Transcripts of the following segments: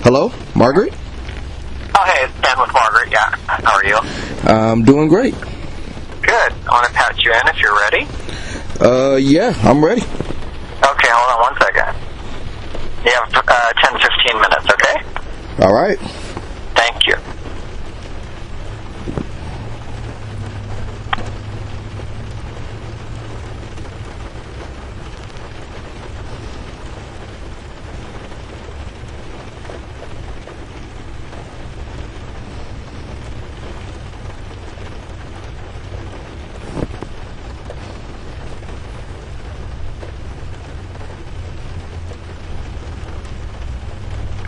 Hello, Margaret? Oh, hey, it's Ben with Margaret. Yeah, how are you? I'm doing great. Good. I want to patch you in if you're ready. Yeah, I'm ready. Okay, hold on 1 second. You have 10, 15 minutes, okay? All right. Thank you.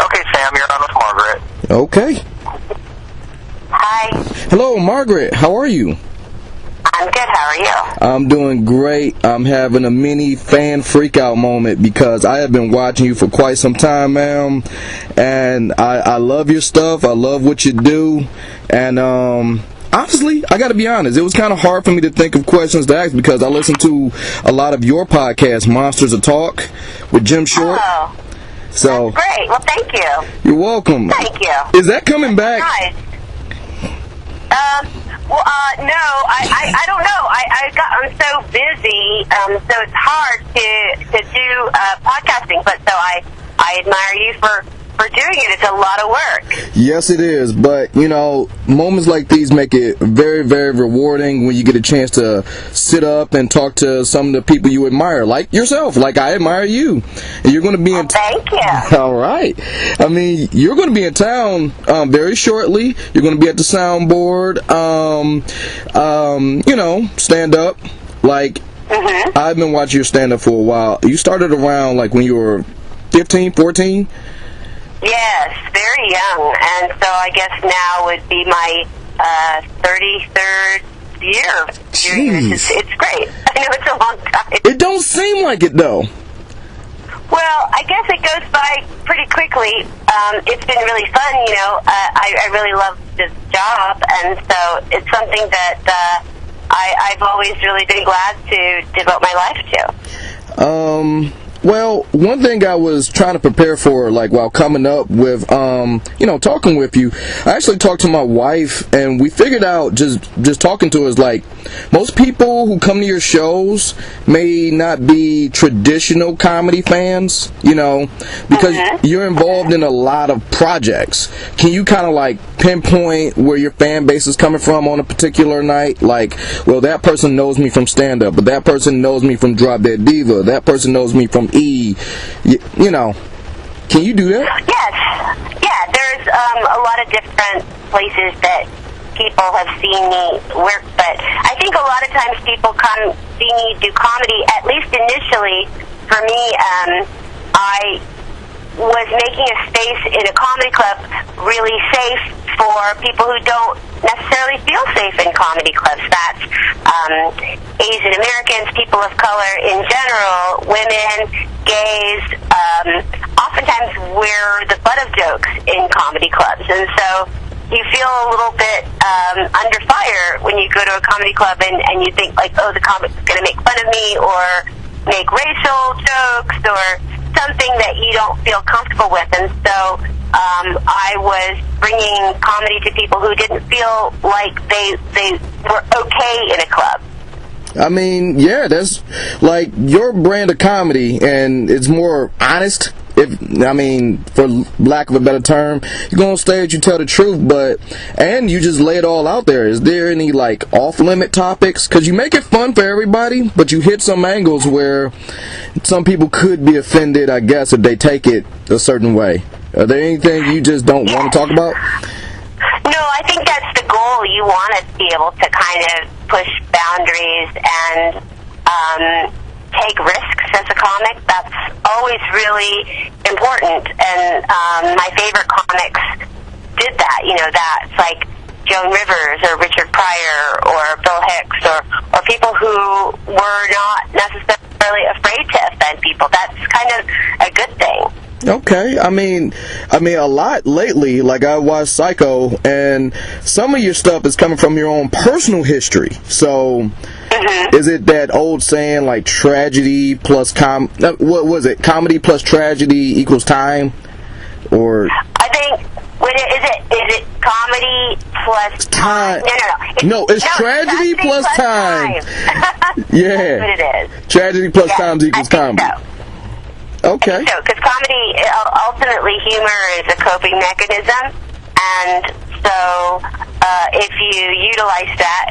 Okay, Sam, you're on with Margaret. Okay. Hi, Hello, Margaret. How are you? I'm good. How are you? I'm doing great. I'm having a mini fan freakout moment because I have been watching you for quite some time, ma'am. And I love your stuff. I love what you do. And honestly, I got to be honest. It was kind of hard for me to think of questions to ask because I listen to a lot of your podcasts, Monsters of Talk with Jim Short. Oh, So that's great. Well, thank you. you're welcome. Thank you. Is that coming back? Nice. No, I don't know. I'm so busy, so it's hard to do podcasting. But so I admire you for doing it. It's a lot of work. Yes, it is. But, you know, moments like these make it very, very rewarding when you get a chance to sit up and talk to some of the people you admire, like yourself, like I admire you. And you're going to be in Thank you. All right. I mean, you're going to be in town very shortly. You're going to be at the soundboard, you know, stand up. Like, I've been watching your stand up for a while. You started around, like, when you were 15, 14? Yes, very young, and so I guess now would be my 33rd year doing this. It's great. I know it's a long time. It don't seem like it, though. Well, I guess it goes by pretty quickly. It's been really fun, you know. I really love this job, and so it's something that I've always really been glad to devote my life to. Well, one thing I was trying to prepare for, like, while coming up with, you know, talking with you, I actually talked to my wife, and we figured out, just talking to us, like, most people who come to your shows may not be traditional comedy fans, you know, because you're involved in a lot of projects. Can you kind of, like, pinpoint where your fan base is coming from on a particular night? Like, well, that person knows me from stand-up, but that person knows me from Drop Dead Diva, that person knows me from E, you know. Can you do that? Yes. Yeah, there's a lot of different places that people have seen me work, but I think a lot of times people come see me do comedy, at least initially. For me, I was making a space in a comedy club really safe for people who don't necessarily feel safe in comedy clubs. That's Asian Americans, people of color in general, women, gays. Oftentimes we're the butt of jokes in comedy clubs, and so you feel a little bit under fire when you go to a comedy club and you think, like, oh, the comic's going to make fun of me or make racial jokes or something that you don't feel comfortable with. And so I was bringing comedy to people who didn't feel like they were okay in a club. I mean, yeah, that's like your brand of comedy, and it's more honest. I mean, for lack of a better term, you go on stage, you tell the truth, and you just lay it all out there. Is there any, like, off-limit topics? Because you make it fun for everybody, but you hit some angles where some people could be offended, I guess, if they take it a certain way. Are there anything you just don't want to talk about? No, I think that's the goal. You want to be able to kind of push boundaries and take risks as a comic. That's always really important, and my favorite comics did that. You know, that's like Joan Rivers or Richard Pryor or Bill Hicks or people who were not necessarily afraid to offend people. That's kind of a good thing. Okay, I mean, a lot lately. Like, I watched Psycho, and some of your stuff is coming from your own personal history. So, is it that old saying, like, tragedy plus what was it? Comedy plus tragedy equals time, or? I Is it comedy plus time? No, it's tragedy plus time. Yeah. That's what it is. Tragedy plus time equals comedy. So. Okay. So, because comedy, ultimately, humor is a coping mechanism, and so if you utilize that,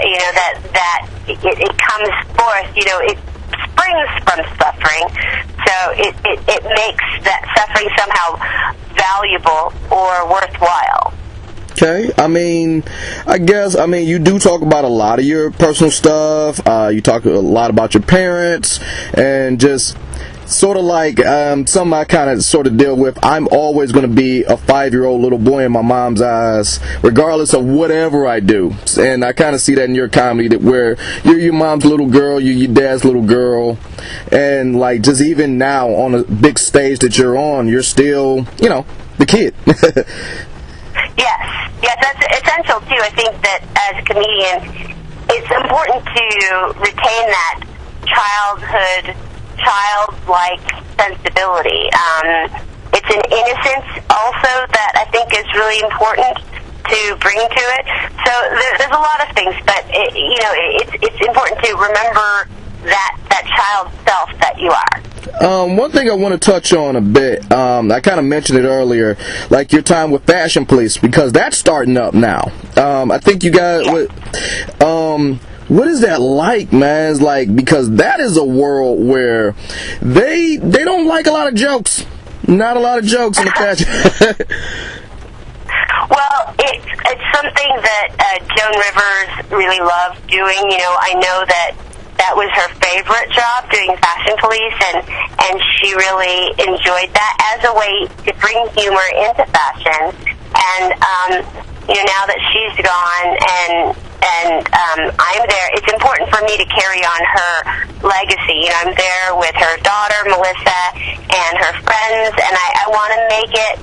that it comes forth, it springs from suffering, so it makes that suffering somehow valuable or worthwhile. Okay, I mean, you do talk about a lot of your personal stuff. You talk a lot about your parents, and just sort of like something I kind of sort of deal with. I'm always going to be a 5-year-old little boy in my mom's eyes, regardless of whatever I do. And I kind of see that in your comedy, that where you're your mom's little girl, you're your dad's little girl, and like just even now on a big stage that you're on, you're still, the kid. Yes, that's essential too. I think that as a comedian, it's important to retain that childlike sensibility. It's an innocence also that I think is really important to bring to it. So there's a lot of things, but it's important to remember that child self that you are. One thing I want to touch on a bit, I kind of mentioned it earlier, like your time with Fashion Police, because that's starting up now. I think you guys, what is that like, man? It's like, because that is a world where they don't like a lot of jokes. Not a lot of jokes in the fashion. Well, it's something that Joan Rivers really loved doing. I know that was her favorite job, doing Fashion Police, and she really enjoyed that as a way to bring humor into fashion. And now that she's gone and I'm there, it's important for me to carry on her legacy. I'm there with her daughter Melissa and her friends, and I want to make it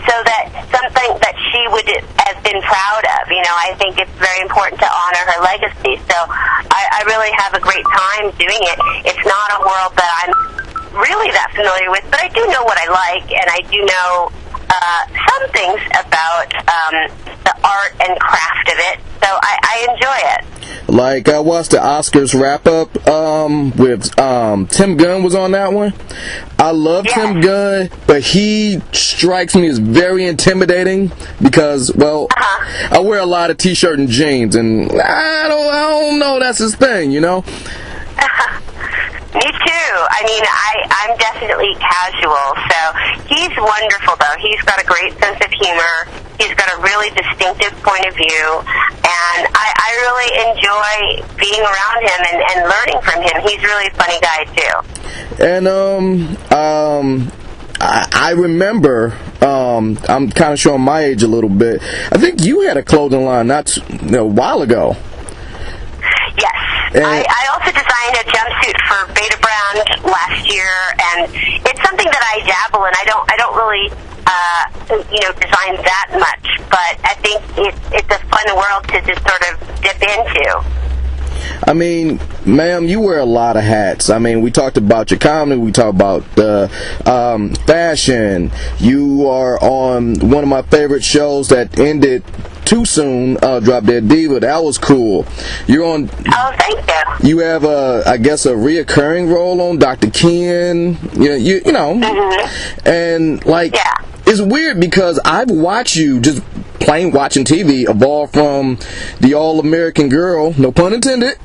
so that something that she would have been proud of. I think it's very important to honor her legacy. So I really have a great time doing it. It's not a world that I'm really that familiar with, but I do know what I like, and I do know some things about the art and craft of it. So I enjoy it. Like, I watched the Oscars wrap-up with Tim Gunn was on that one. I love Tim Gunn, but he strikes me as very intimidating because, well, I wear a lot of t-shirt and jeans, and I don't know that's his thing, Me too. I'm definitely casual. So he's wonderful, though. He's got a great sense of humor. He's got a really distinctive point of view, and I really enjoy being around him and learning from him. He's really a funny guy too. And I remember, I'm kind of showing my age a little bit. I think you had a clothing line a while ago. Yes. I also designed a jumpsuit for Beta Brand last year, and it's something that I dabble in. I don't really design that much, but I think it's a fun world to just sort of dip into. Ma'am, you wear a lot of hats. We talked about your comedy, we talked about fashion. You are on one of my favorite shows that ended too soon, Drop Dead Diva. That was cool. You're on. Oh, thank you. You have a reoccurring role on Dr. Ken. And it's weird because I've watched you just plain watching TV evolve from the all-American girl, no pun intended,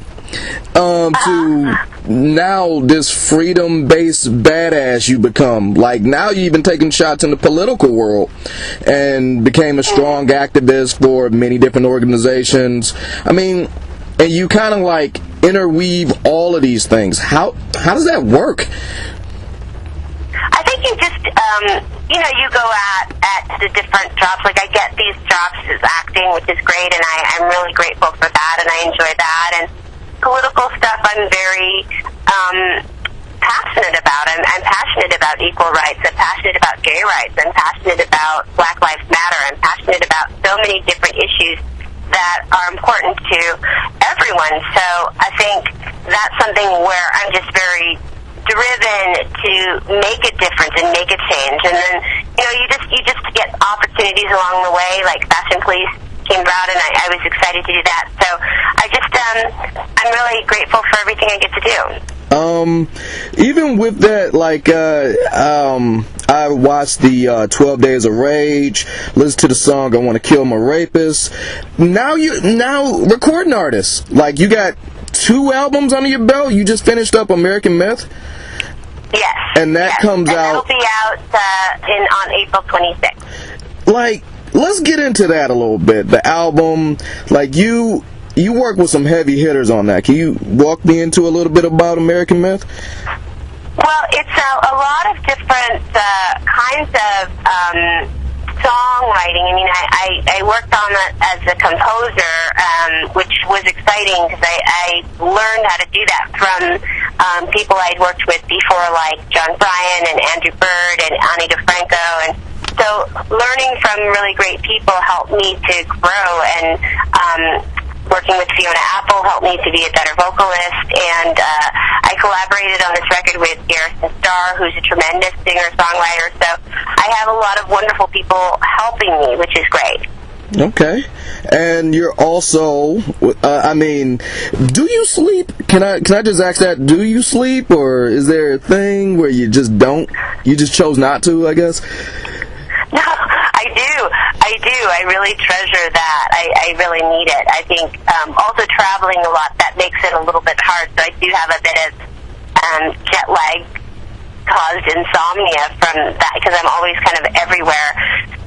to now this freedom-based badass you become. Like, now you've been taking shots in the political world and became a strong activist for many different organizations. And you kind of like interweave all of these things. How does that work? I think you just, you go at the different jobs. Like, I get these jobs as acting, which is great, and I'm really grateful for that, and I enjoy that. And political stuff I'm very passionate about. I'm passionate about equal rights. I'm passionate about gay rights. I'm passionate about Black Lives Matter. I'm passionate about so many different issues that are important to everyone. So I think that's something where I'm just very driven to make a difference and make a change. And then you just get opportunities along the way, like Fashion Police came about, and I was excited to do that. So I'm really grateful for everything I get to do. Even with that, like, I watched the 12 Days of Rage, listened to the song I Want to Kill My Rapist. Now recording artist. Like, you got 2 albums under your belt. You just finished up American Myth. Yes. And that comes out. That'll be out on April 26th. Like, let's get into that a little bit. The album, like, you work with some heavy hitters on that. Can you walk me into a little bit about American Myth? Well, it's a lot of different kinds of songwriting. I mean, I worked on it as a composer, which was exciting because I learned how to do that from people I'd worked with before, like John Bryan and Andrew Bird and Ani DeFranco. And so learning from really great people helped me to grow, and working with Fiona Apple helped me to be a better vocalist, and I collaborated on this record with Garrison Starr, who's a tremendous singer-songwriter, so I have a lot of wonderful people helping me, which is great. Okay. And you're also, I mean, do you sleep? Can I just ask that? Do you sleep, or is there a thing where you just don't? You just chose not to, I guess? No, I do. I really treasure that. I really need it. I think also traveling a lot, that makes it a little bit hard. So I do have a bit of jet lag caused insomnia from that, because I'm always kind of everywhere.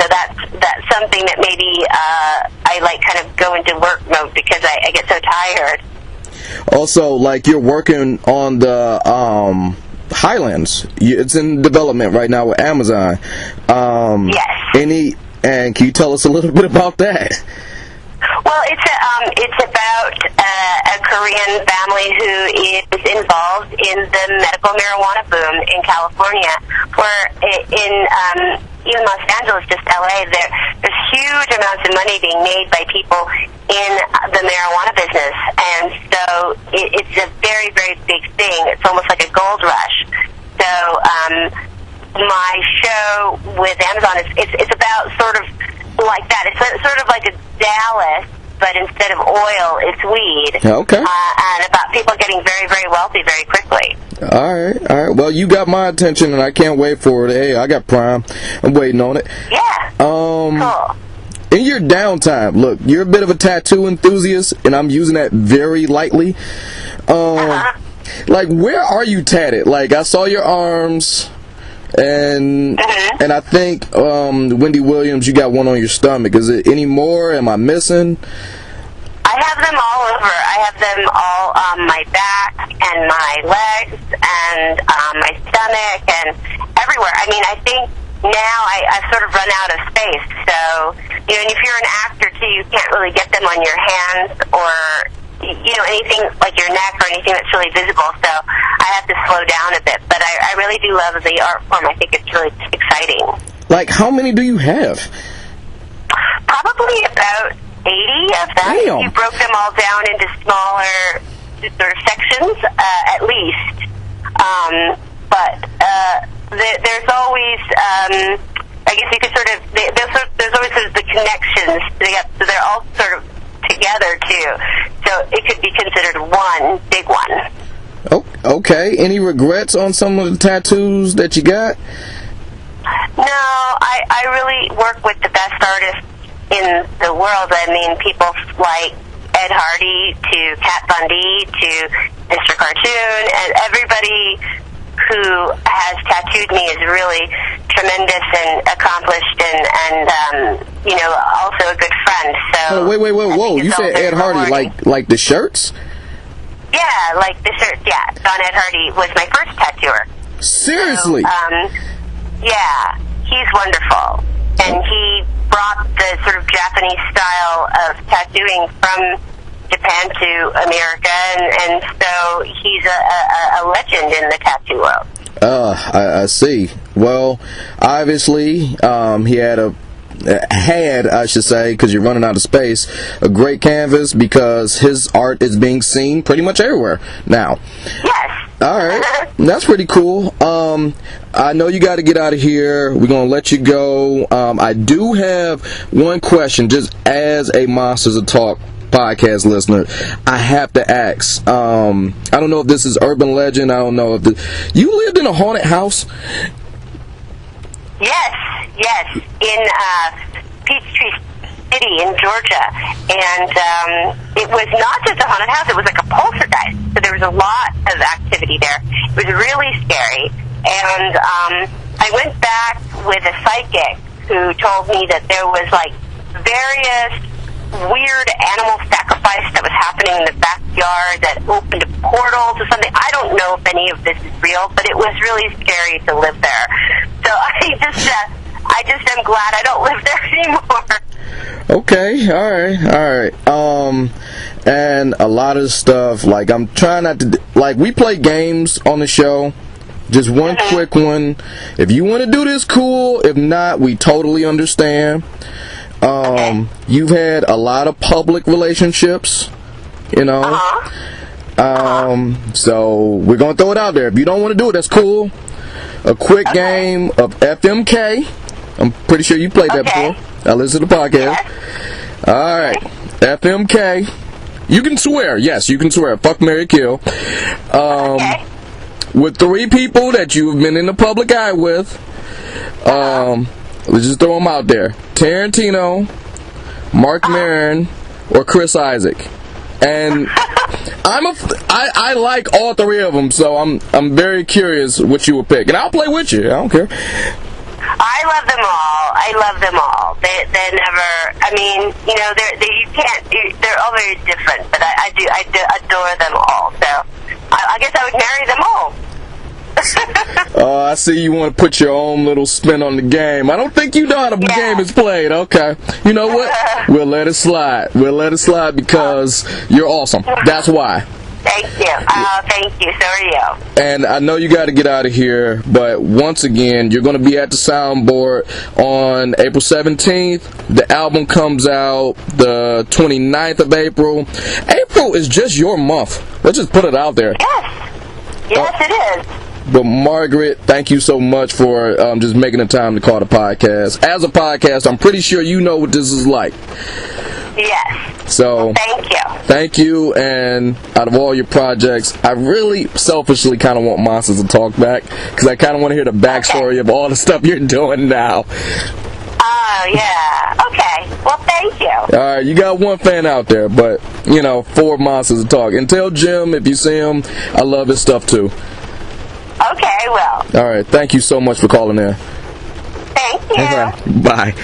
So that's something that maybe I like kind of go into work mode because I get so tired. Also, like, you're working on the Highlands. It's in development right now with Amazon. Yes. And can you tell us a little bit about that? Well, it's about a Korean family who is involved in the medical marijuana boom in California, where in even Los Angeles, just LA, there's huge amounts of money being made by people in the marijuana business, and so it's a very, very big thing. It's almost like a gold rush. So my show with Amazon it's about sort of like that. It's sort of like a Dallas, but instead of oil, it's weed. Okay. And about people getting very, very wealthy very quickly. All right. Well, you got my attention, and I can't wait for it. Hey, I got Prime. I'm waiting on it. Yeah. Cool. In your downtime, look, you're a bit of a tattoo enthusiast, and I'm using that very lightly. Like, where are you tatted? Like, I saw your arms, and I think Wendy Williams, you got one on your stomach. Is it any more? Am I missing? I have them all over. I have them all on my back and my legs and my stomach and everywhere. I mean, I think now I've sort of run out of space. So, and if you're an actor too, you can't really get them on your hands or, anything like your neck or anything that's really visible. So I have to slow down a bit. But I really do love the art form. I think it's really exciting. Like, how many do you have? Probably about 80 of them. Damn. You broke them all down into smaller sort of sections, at least. But there's always, I guess you could sort of, there's always sort of the connections. So they're all sort of together, too. So it could be considered one big one. Oh, okay. Any regrets on some of the tattoos that you got? No, I really work with the best artists in the world. I mean, people like Ed Hardy to Kat Von D to Mr. Cartoon, and everybody who has tattooed me is really tremendous and accomplished and also a good friend. So wait, whoa! You said Ed Hardy, like the shirts? Yeah, like the shirts. Yeah, Don Ed Hardy was my first tattooer. Seriously? So, yeah, he's wonderful, and he brought the sort of Japanese style of tattooing from Japan to America, and so he's a legend in the tattoo world. I see. Well, obviously, he had, I should say, because you're running out of space, a great canvas, because his art is being seen pretty much everywhere now. Yes. All right, that's pretty cool. I know you got to get out of here. We're gonna let you go. I do have one question, just as a Monsters of Talk podcast listener. I have to ask. I don't know if this is urban legend. I don't know if you lived in a haunted house. Yes, in Peachtree City in Georgia, and it was not just a haunted house, it was like a poltergeist, so there was a lot of activity there. It was really scary, and I went back with a psychic who told me that there was like various weird animal sacrifice that was happening in the backyard that opened a portal to something. I don't know if any of this is real, but it was really scary to live there. So I just am glad I don't live there anymore. Okay, all right. And a lot of stuff, like, I'm trying not to, like, we play games on the show. Just one quick one. If you want to do this, cool. If not, we totally understand. You've had a lot of public relationships, you know. So we're gonna throw it out there. If you don't want to do it, that's cool. A quick game of FMK. I'm pretty sure you played that before. I listen to the podcast. Alright. FMK. You can swear. Yes, you can swear. Fuck, marry, kill. With 3 people that you've been in the public eye with. Let's just throw them out there. Tarantino, Mark Maron, or Chris Isaac. And I like all 3 of them, so I'm very curious what you would pick. And I'll play with you. I don't care. I love them all. They're never. I mean, you know, you can't. They're all very different, but I do adore them all. So I guess I would marry them all. I see you want to put your own little spin on the game. I don't think you know how the game is played. Okay. You know what? We'll let it slide. We'll let it slide because you're awesome. That's why. Thank you. Thank you. So are you. And I know you got to get out of here, but once again, you're going to be at the soundboard on April 17th. The album comes out the 29th of April. April is just your month. Let's just put it out there. Yes, it is. But Margaret, thank you so much for just making the time to call the podcast. As a podcast, I'm pretty sure you know what this is like. Yes. So thank you. Thank you, and out of all your projects, I really selfishly kind of want Monsters to Talk back, because I kind of want to hear the backstory of all the stuff you're doing now. Oh, yeah. Okay. Well, thank you. All right, you got one fan out there, but, you know, 4 Monsters to Talk. And tell Jim, if you see him, I love his stuff, too. Okay, I will. All right, thank you so much for calling in. Thank you. Bye.